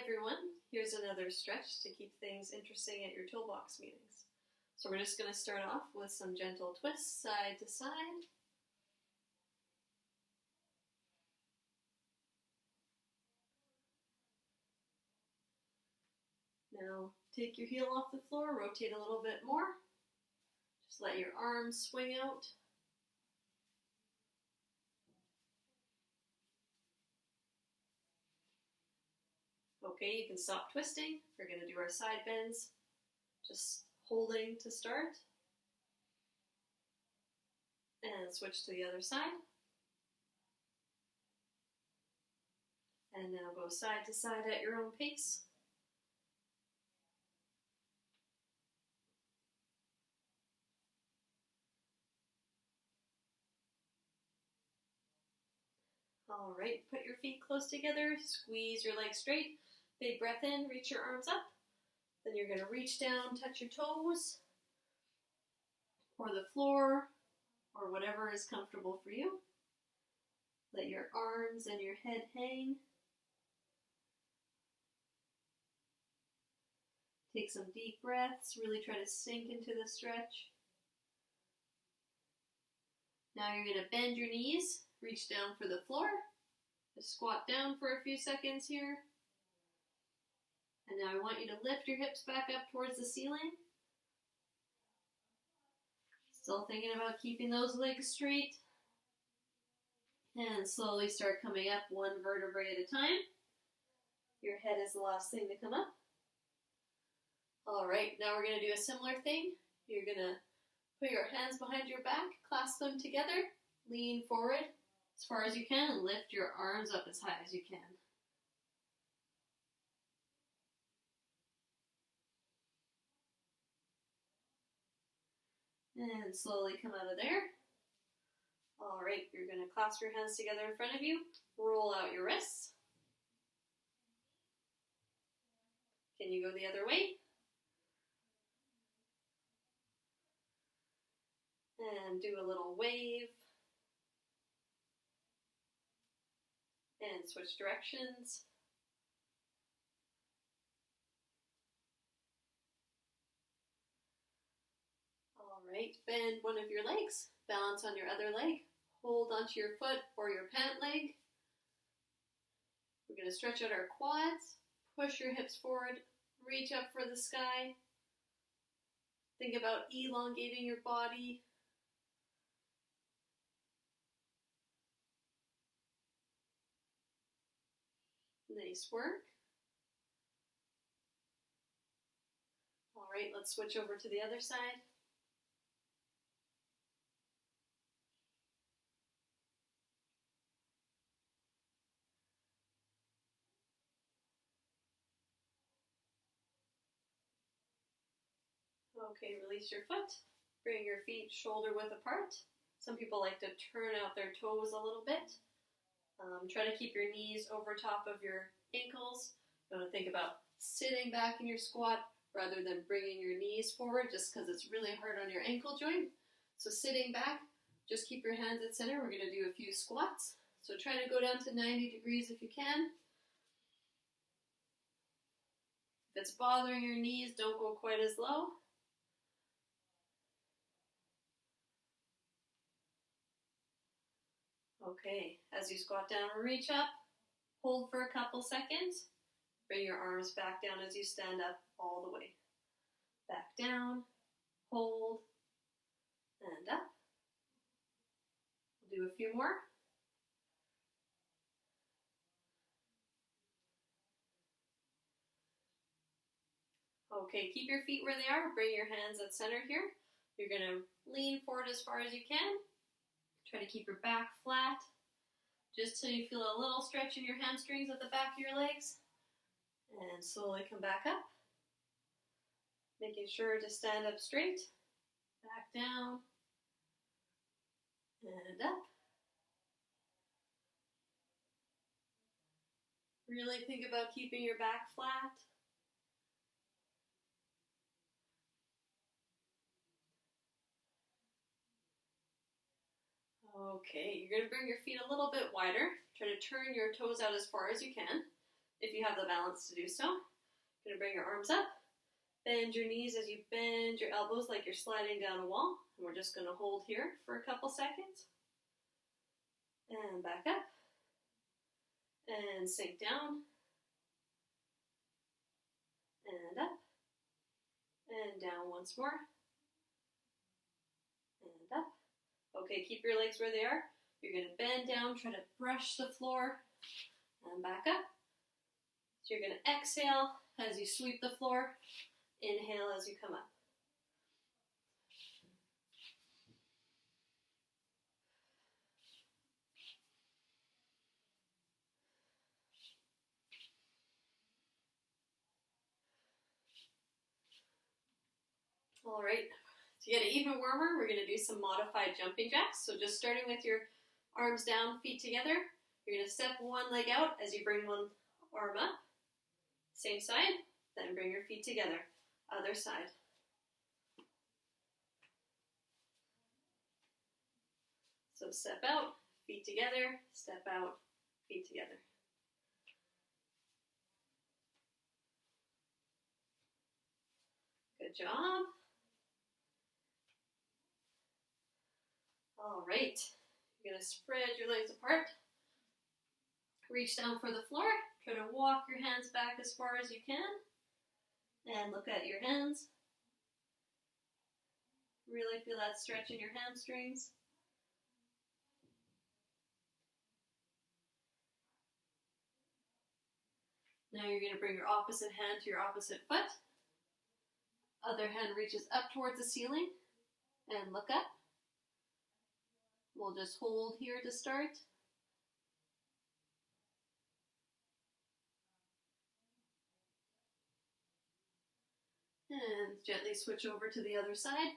everyone, here's another stretch to keep things interesting at your toolbox meetings. So we're just going to start off with some gentle twists side to side. Now take your heel off the floor, rotate a little bit more. Just let your arms swing out. Okay, you can stop twisting. We're going to do our side bends, just holding to start. And switch to the other side. And now go side to side at your own pace. All right, put your feet close together, squeeze your legs straight. Big breath in, reach your arms up. Then you're going to reach down, touch your toes, or the floor, or whatever is comfortable for you. Let your arms and your head hang. Take some deep breaths, really try to sink into the stretch. Now you're going to bend your knees, reach down for the floor. Just squat down for a few seconds here. And now I want you to lift your hips back up towards the ceiling. Still thinking about keeping those legs straight. And slowly start coming up one vertebrae at a time. Your head is the last thing to come up. All right, now we're going to do a similar thing. You're going to put your hands behind your back, clasp them together, lean forward as far as you can, and lift your arms up as high as you can. And slowly come out of there. All right, you're going to clasp your hands together in front of you, roll out your wrists. Can you go the other way? And do a little wave. And switch directions. All right, bend one of your legs, balance on your other leg, hold onto your foot or your pant leg. We're going to stretch out our quads, push your hips forward, reach up for the sky. Think about elongating your body. Nice work. All right, let's switch over to the other side. Okay, release your foot. Bring your feet shoulder width apart. Some people like to turn out their toes a little bit. Try to keep your knees over top of your ankles. You want to think about sitting back in your squat rather than bringing your knees forward, just because it's really hard on your ankle joint. So sitting back, just keep your hands at center. We're going to do a few squats. So try to go down to 90 degrees if you can. If it's bothering your knees, don't go quite as low. Okay, as you squat down or reach up, hold for a couple seconds. Bring your arms back down as you stand up all the way. Back down, hold, and up. We'll do a few more. Okay, keep your feet where they are. Bring your hands at center here. You're going to lean forward as far as you can. Try to keep your back flat, just till you feel a little stretch in your hamstrings at the back of your legs. And slowly come back up. Making sure to stand up straight. Back down. And up. Really think about keeping your back flat. Okay, you're going to bring your feet a little bit wider. Try to turn your toes out as far as you can. if you have the balance to do so. You're gonna bring your arms up, bend your knees as you bend your elbows like you're sliding down a wall. And we're just gonna hold here for a couple seconds. And back up. And sink down. And up. And down once more. And up. Okay, keep your legs where they are. You're gonna bend down, try to brush the floor. And back up. So you're gonna exhale as you sweep the floor. Inhale as you come up. All right, to get it even warmer, we're gonna do some modified jumping jacks. So just starting with your arms down, feet together. You're gonna step one leg out as you bring one arm up. Same side, then bring your feet together. Other side. So step out, feet together, step out, feet together. Good job. All right, you're gonna spread your legs apart. Reach down for the floor. Try to walk your hands back as far as you can. And look at your hands. Really feel that stretch in your hamstrings. Now you're going to bring your opposite hand to your opposite foot. Other hand reaches up towards the ceiling and look up. We'll just hold here to start. And gently switch over to the other side.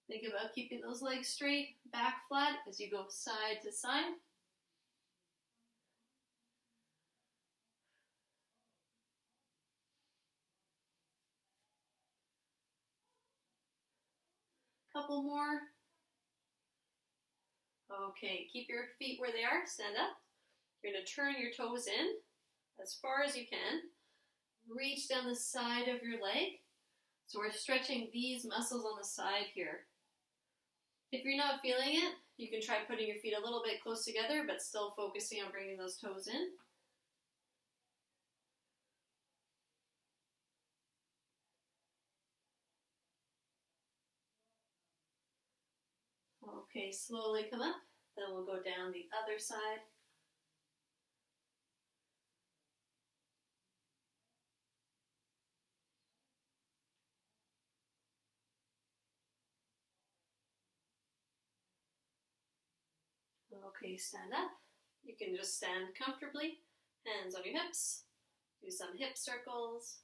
Think about keeping those legs straight, back flat as you go side to side. Couple more. Okay, keep your feet where they are, stand up. You're going to turn your toes in as far as you can. Reach down the side of your leg. So we're stretching these muscles on the side here. If you're not feeling it, you can try putting your feet a little bit close together, but still focusing on bringing those toes in. Okay, slowly come up. Then we'll go down the other side. Okay, stand up. You can just stand comfortably, hands on your hips. Do some hip circles.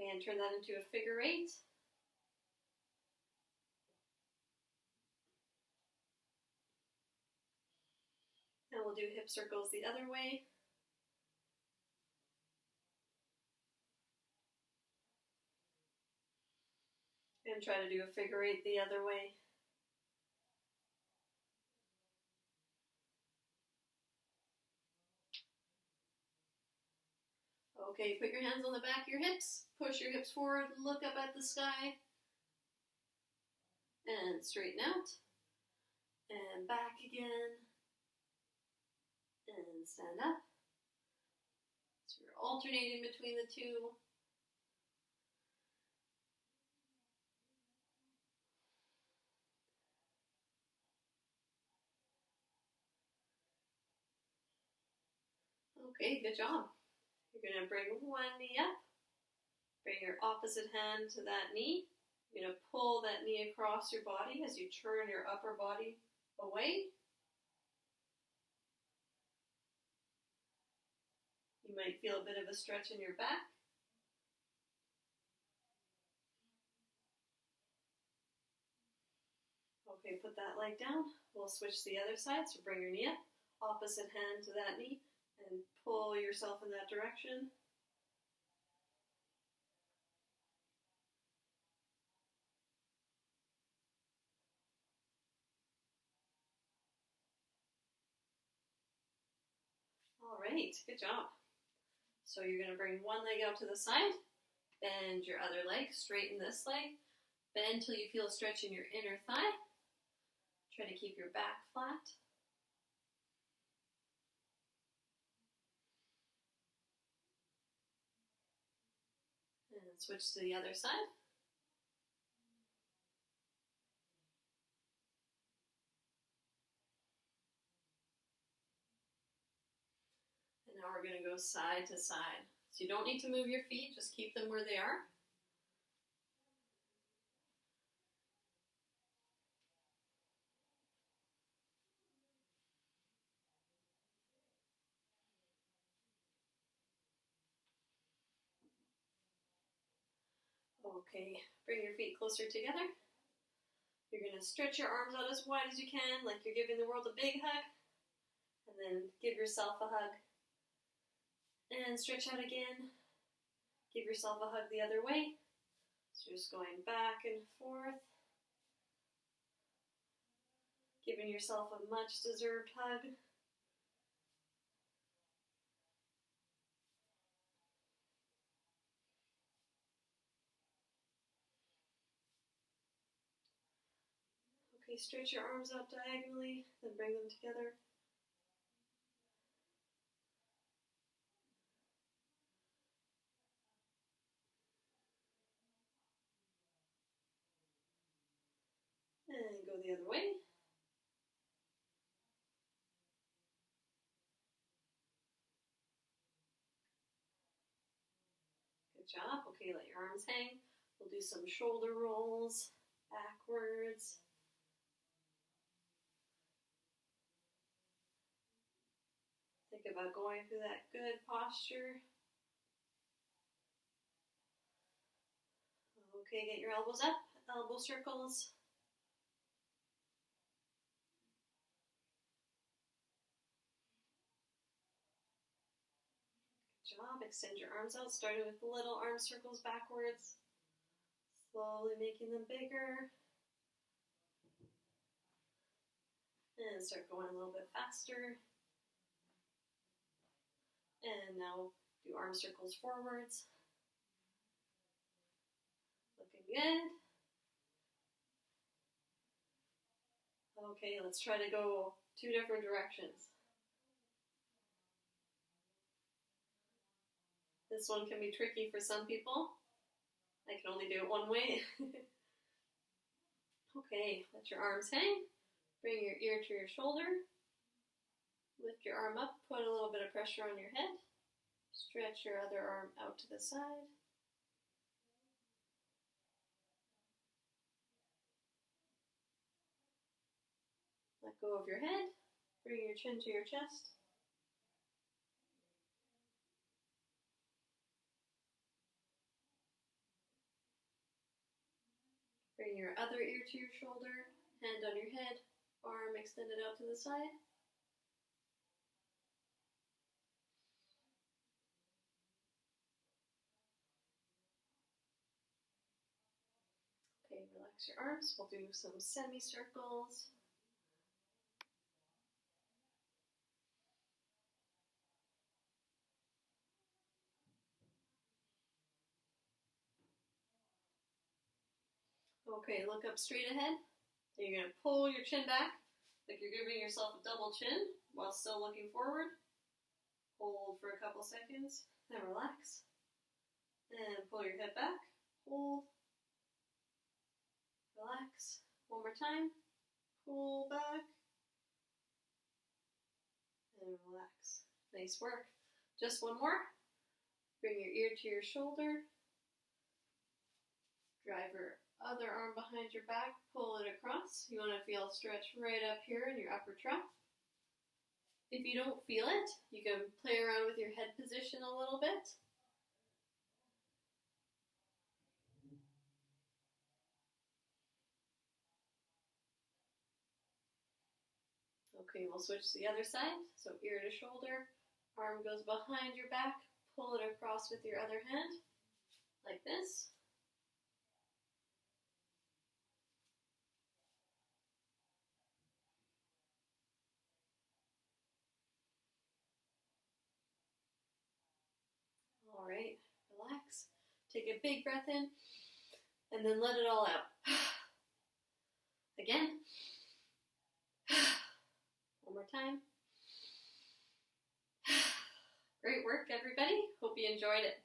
Okay, and turn that into a figure eight. And we'll do hip circles the other way. And try to do a figure eight the other way. Okay, put your hands on the back of your hips. Push your hips forward, look up at the sky. And straighten out. And back again. And stand up. So you're alternating between the two. Okay, good job. You're going to bring one knee up. Bring your opposite hand to that knee. You're going to pull that knee across your body as you turn your upper body away. You might feel a bit of a stretch in your back. Okay, put that leg down. We'll switch to the other side, so bring your knee up. opposite hand to that knee and pull yourself in that direction. All right, good job. So you're going to bring one leg out to the side, bend your other leg, straighten this leg, bend till you feel a stretch in your inner thigh. Try to keep your back flat. And switch to the other side. And now we're going to go side to side. So you don't need to move your feet, just keep them where they are. Okay, bring your feet closer together. You're going to stretch your arms out as wide as you can, like you're giving the world a big hug. And then give yourself a hug. And stretch out again. Give yourself a hug the other way. So just going back and forth. Giving yourself a much deserved hug. Okay, stretch your arms out diagonally, then bring them together. And go the other way. Good job. Okay, let your arms hang. We'll do some shoulder rolls, backwards. Think about going through that good posture. Okay, get your elbows up, elbow circles. Good job. Extend your arms out, starting with little arm circles backwards. Slowly making them bigger. And start going a little bit faster. And now do arm circles forwards. Looking good. Okay, let's try to go 2 different directions. This one can be tricky for some people. I can only do it one way. Okay, let your arms hang. Bring your ear to your shoulder. Lift your arm up, put a little bit of pressure on your head. Stretch your other arm out to the side. Let go of your head. Bring your chin to your chest. Bring your other ear to your shoulder, hand on your head, arm extended out to the side. Okay, relax your arms. We'll do some semicircles. Okay, look up straight ahead. You're going to pull your chin back, like you're giving yourself a double chin while still looking forward. Hold for a couple seconds, then relax. And pull your head back, hold, relax. One more time, pull back, and relax. Nice work. Just one more. Bring your ear to your shoulder. Drive your other arm behind your back, pull it across. You want to feel a stretch right up here in your upper trap. If you don't feel it, you can play around with your head position a little bit. Okay, we'll switch to the other side. So ear to shoulder, arm goes behind your back, pull it across with your other hand, like this. All right, relax. Take a big breath in, and then let it all out. Again. One more time. Great work, everybody. Hope you enjoyed it.